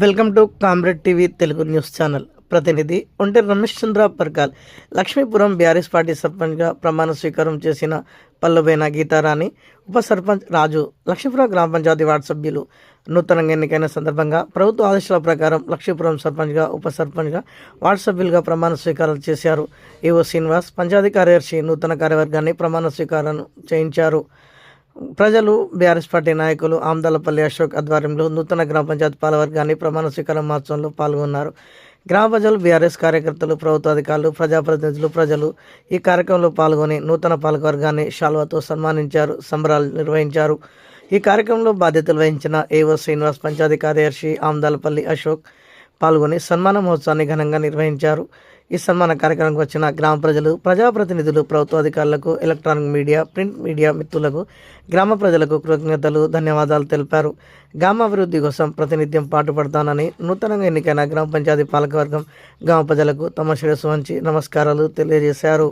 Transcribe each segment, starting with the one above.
Welcome to comrade TV Telugu news channel. ప్రతినిధి ఒంటి రమేష్ చంద్ర Parkal. Lakshmipuram BRS party సర్పంచ్గా ప్రమాణ స్వీకారం చేసిన పల్లెబోయిన గీతారాణి, ఉప సర్పంచ్ రాజు, లక్ష్మీపురం గ్రామ పంచాయతీ వార్డు సభ్యులు నూతనంగా ఎన్నికైన సందర్భంగా ప్రభుత్వ ఆదేశాల ప్రకారం లక్ష్మీపురం సర్పంచ్గా, ఉప సర్పంచ్గా, వార్డు సభ్యులుగా ప్రమాణ స్వీకారం చేశారు. ఈవో శ్రీనివాస్ పంచాయతీ కార్యదర్శి నూతన కార్యవర్గాన్ని ప్రమాణ స్వీకారం చేయించారు. ప్రజలు, బీఆర్ఎస్ పార్టీ నాయకులు ఆమ్దాలపల్లి అశోక్ ఆధ్వర్యంలో నూతన గ్రామ పంచాయతీ పాలవర్గాన్ని ప్రమాణ స్వీకారం మహోత్సవంలో పాల్గొన్నారు. గ్రామ ప్రజలు, బీఆర్ఎస్ కార్యకర్తలు, ప్రభుత్వ అధికారులు, ప్రజాప్రతినిధులు, ప్రజలు ఈ కార్యక్రమంలో పాల్గొని నూతన పాలకవర్గాన్ని శాల్వాతో సన్మానించారు, సంబరాలు నిర్వహించారు. ఈ కార్యక్రమంలో బాధ్యతలు వహించిన ఏవో శ్రీనివాస్, పంచాయతీ కార్యదర్శి ఆమ్దాలపల్లి అశోక్ పాల్గొని సన్మాన మహోత్సవాన్ని ఘనంగా నిర్వహించారు. ఈ సన్మాన కార్యక్రమానికి వచ్చిన గ్రామ ప్రజలు, ప్రజాప్రతినిధులు, ప్రభుత్వ అధికారులకు, ఎలక్ట్రానిక్ మీడియా, ప్రింట్ మీడియా మిత్రులకు, గ్రామ ప్రజలకు కృతజ్ఞతలు, ధన్యవాదాలు తెలిపారు. గ్రామ అభివృద్ధి కోసం ప్రతినిత్యం పాటుపడతానని నూతనంగా ఎన్నికైన గ్రామ పంచాయతీ పాలకవర్గం గ్రామ ప్రజలకు తమ శిరస్సు వంచి నమస్కారాలు తెలియజేశారు.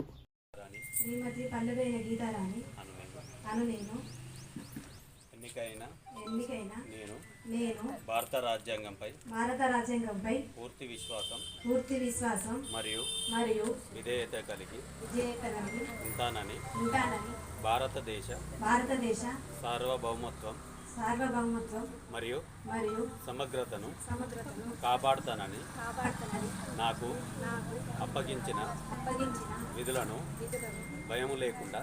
నేను భారత రాజ్యాంగంపై పూర్తి విశ్వాసం మరియు విధేయత కలిగి ఉంటానని భారతదేశ సార్వభౌమత్వం మరియు సమగ్రతను కాపాడుతానని నాకు అప్పగించిన విధులను భయం లేకుండా,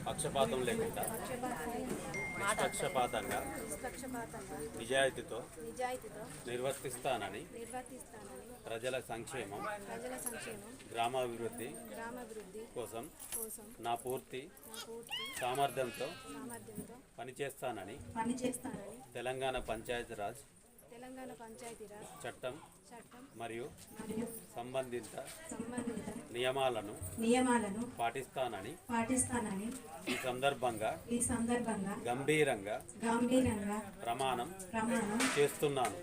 పక్షపాతం లేకుండా, నిష్పక్షపాతంగా, నిజాయితీతో నిర్వర్తిస్తానని ప్రజల సంక్షేమం, గ్రామాభివృద్ధి కోసం నా పూర్తి సామర్థ్యంతో పనిచేస్తానని తెలంగాణ పంచాయతీరాజ్ చట్టం మరియు సంబంధిత నియమాలను పాటిస్తానని ఈ సందర్భంగా గంభీరంగా ప్రమాణం చేస్తున్నాను.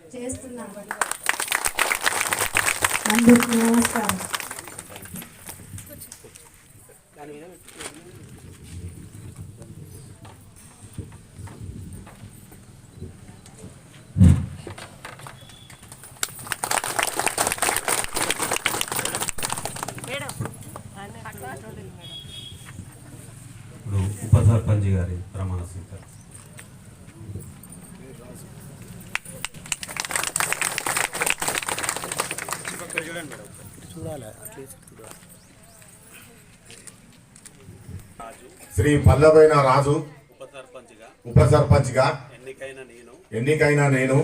ఇప్పుడు ఉప సర్పంచ్ గారి ప్రమాణ స్వీకారం. శ్రీ పల్లెబోయిన రాజు ఉప సర్పంచ్ గా ఎన్నికైన నేను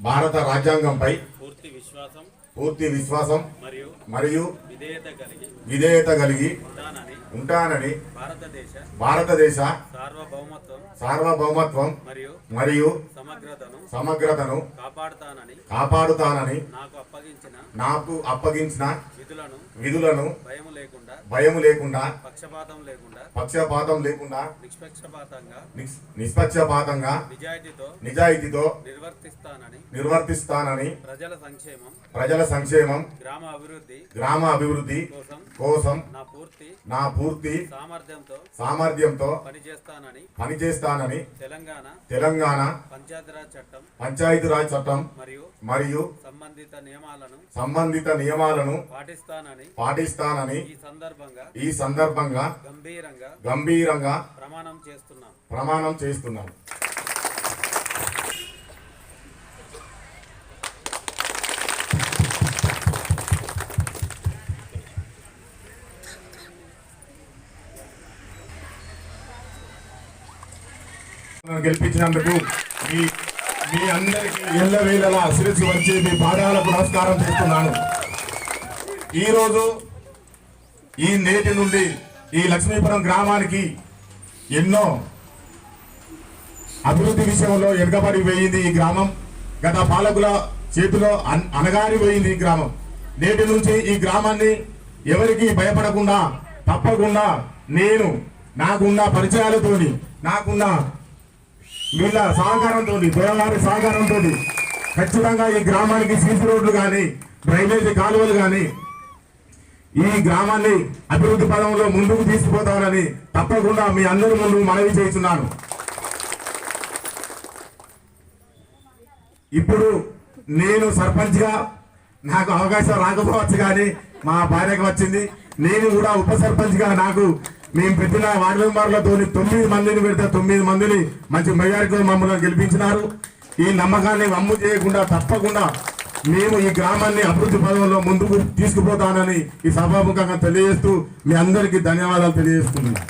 భారత రాజ్యాంగంపై పూర్తి విశ్వాసం మరియు విధేయత కలిగి ఉంటానని భారతదేశ సార్వభౌమత్వం మరియు సమగ్రతను కాపాడుతానని నాకు అప్పగించిన విధులను భయం లేకుండా, పక్షపాతం లేకుండా, నిష్పక్షపాతంగా, నిజాయితీతో నిర్వర్తిస్తానని ప్రజల సంక్షేమం, గ్రామ అభివృద్ధి కోసం నా పూర్తి సామర్థ్యంతో పనిచేస్తానని తెలంగాణ పంచాయతీరాజ్ చట్టం మరియు సంబంధిత నియమాలను పాటిస్తానని ఈ సందర్భంగా గంభీరంగా ప్రమాణం చేస్తున్నాను. గెలిపించినందుకు మీ అందరికీ ఎల్లవేళలా శిరస్సు వచ్చి మీ పాదాలకు నమస్కారం చేస్తున్నాను. ఈరోజు ఈ నేటి నుండి ఈ లక్ష్మీపురం గ్రామానికి ఎన్నో అభివృద్ధి విషయంలో వెనుకబడి పోయింది. ఈ గ్రామం గత పాలకుల చేతిలో అనగారి పోయింది. ఈ గ్రామం నేటి నుంచి ఈ గ్రామాన్ని ఎవరికి భయపడకుండా తప్పకుండా నాకున్న పరిచయాలతోని, నాకున్న వీళ్ళ సహకారంతో, దొరవారి సహకారంతో ఖచ్చితంగా ఈ గ్రామానికి సీసీ రోడ్లు కానీ, డ్రైనేజీ కాలువలు కానీ, ఈ గ్రామాన్ని అభివృద్ధి పదంలో ముందుకు తీసుకుపోతానని తప్పకుండా మీ అందరి ముందు మనవి చేస్తున్నాను. ఇప్పుడు నేను సర్పంచ్గా నాకు అవకాశం రాకపోవచ్చు కానీ మా భార్యకు వచ్చింది. నేను కూడా ఉప సర్పంచ్గా నాకు మేము పెట్టిన వార్డు మెంబర్లతో 9 మందిని పెడితే 9 మందిని మంచి మెజారిటీతో మమ్మల్ని గెలిపించినారు. ఈ నమ్మకాన్ని వమ్ము చేయకుండా తప్పకుండా మేము ఈ గ్రామాన్ని అభివృద్ధి పదంలో ముందుకు తీసుకుపోతానని ఈ సభాముఖంగా తెలియజేస్తూ మీ అందరికీ ధన్యవాదాలు తెలియజేస్తున్నాను.